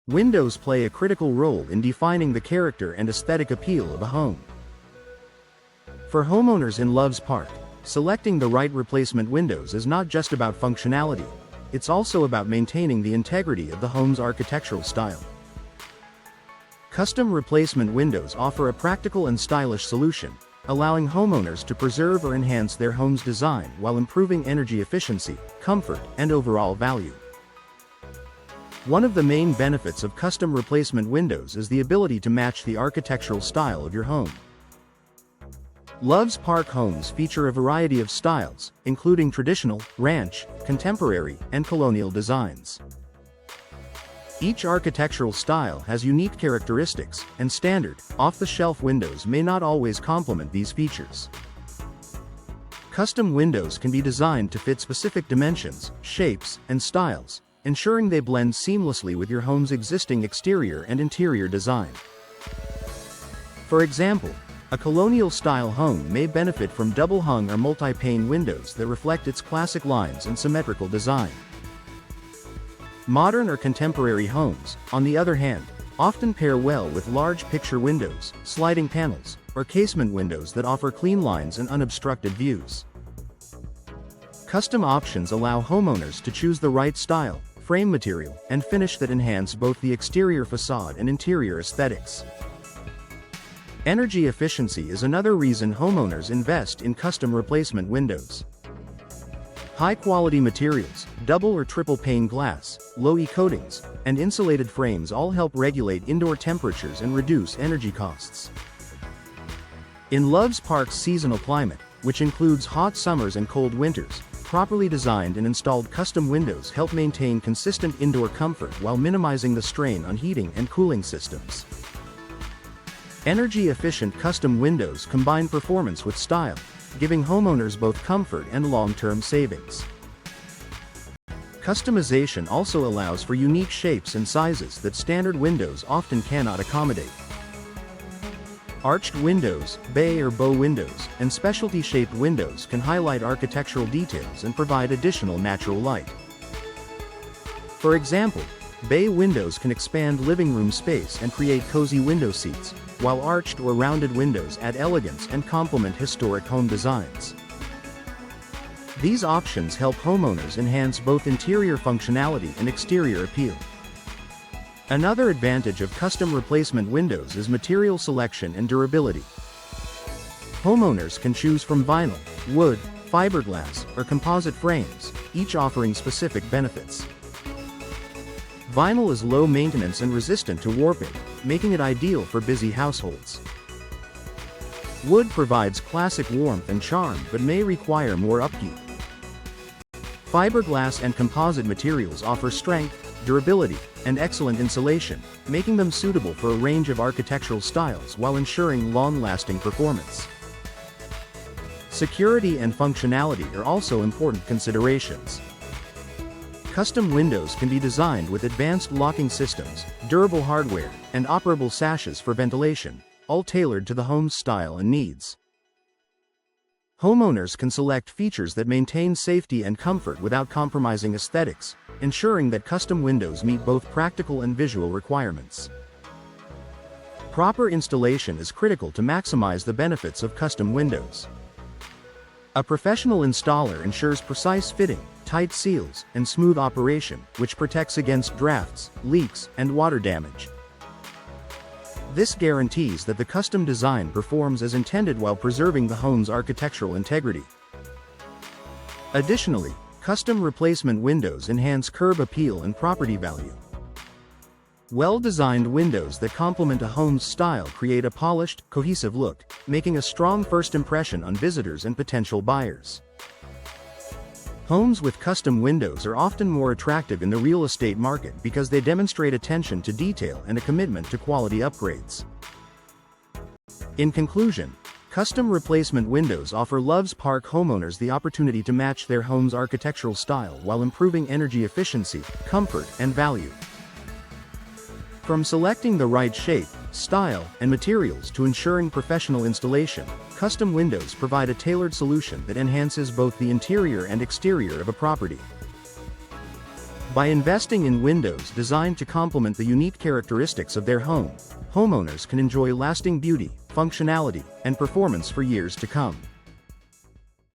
Windows play a critical role in defining the character and aesthetic appeal of a home. For homeowners in Loves Park, selecting the right replacement windows is not just about functionality, it's also about maintaining the integrity of the home's architectural style. Custom replacement windows offer a practical and stylish solution, allowing homeowners to preserve or enhance their home's design while improving energy efficiency, comfort, and overall value. One of the main benefits of custom replacement windows is the ability to match the architectural style of your home. Loves Park homes feature a variety of styles, including traditional, ranch, contemporary, and colonial designs. Each architectural style has unique characteristics, and standard, off-the-shelf windows may not always complement these features. Custom windows can be designed to fit specific dimensions, shapes, and styles, ensuring they blend seamlessly with your home's existing exterior and interior design. For example, a colonial-style home may benefit from double-hung or multi-pane windows that reflect its classic lines and symmetrical design. Modern or contemporary homes, on the other hand, often pair well with large picture windows, sliding panels, or casement windows that offer clean lines and unobstructed views. Custom options allow homeowners to choose the right style, frame material, and finish that enhance both the exterior facade and interior aesthetics. Energy efficiency is another reason homeowners invest in custom replacement windows. High-quality materials, double or triple pane glass, low-E coatings, and insulated frames all help regulate indoor temperatures and reduce energy costs. In Loves Park's seasonal climate, which includes hot summers and cold winters, properly designed and installed custom windows help maintain consistent indoor comfort while minimizing the strain on heating and cooling systems. Energy-efficient custom windows combine performance with style, giving homeowners both comfort and long-term savings. Customization also allows for unique shapes and sizes that standard windows often cannot accommodate. Arched windows, bay or bow windows, and specialty-shaped windows can highlight architectural details and provide additional natural light. For example, bay windows can expand living room space and create cozy window seats, while arched or rounded windows add elegance and complement historic home designs. These options help homeowners enhance both interior functionality and exterior appeal. Another advantage of custom replacement windows is material selection and durability. Homeowners can choose from vinyl, wood, fiberglass, or composite frames, each offering specific benefits. Vinyl is low maintenance and resistant to warping, making it ideal for busy households. Wood provides classic warmth and charm but may require more upkeep. Fiberglass and composite materials offer strength, durability, and excellent insulation, making them suitable for a range of architectural styles while ensuring long-lasting performance. Security and functionality are also important considerations. Custom windows can be designed with advanced locking systems, durable hardware, and operable sashes for ventilation, all tailored to the home's style and needs. Homeowners can select features that maintain safety and comfort without compromising aesthetics, ensuring that custom windows meet both practical and visual requirements. Proper installation is critical to maximize the benefits of custom windows. A professional installer ensures precise fitting, tight seals, and smooth operation, which protects against drafts, leaks, and water damage. This guarantees that the custom design performs as intended while preserving the home's architectural integrity. Additionally, custom replacement windows enhance curb appeal and property value. Well-designed windows that complement a home's style create a polished, cohesive look, making a strong first impression on visitors and potential buyers. Homes with custom windows are often more attractive in the real estate market because they demonstrate attention to detail and a commitment to quality upgrades. In conclusion, custom replacement windows offer Loves Park homeowners the opportunity to match their home's architectural style while improving energy efficiency, comfort, and value. From selecting the right shape, style, and materials to ensuring professional installation, custom windows provide a tailored solution that enhances both the interior and exterior of a property. By investing in windows designed to complement the unique characteristics of their home, homeowners can enjoy lasting beauty, functionality, and performance for years to come.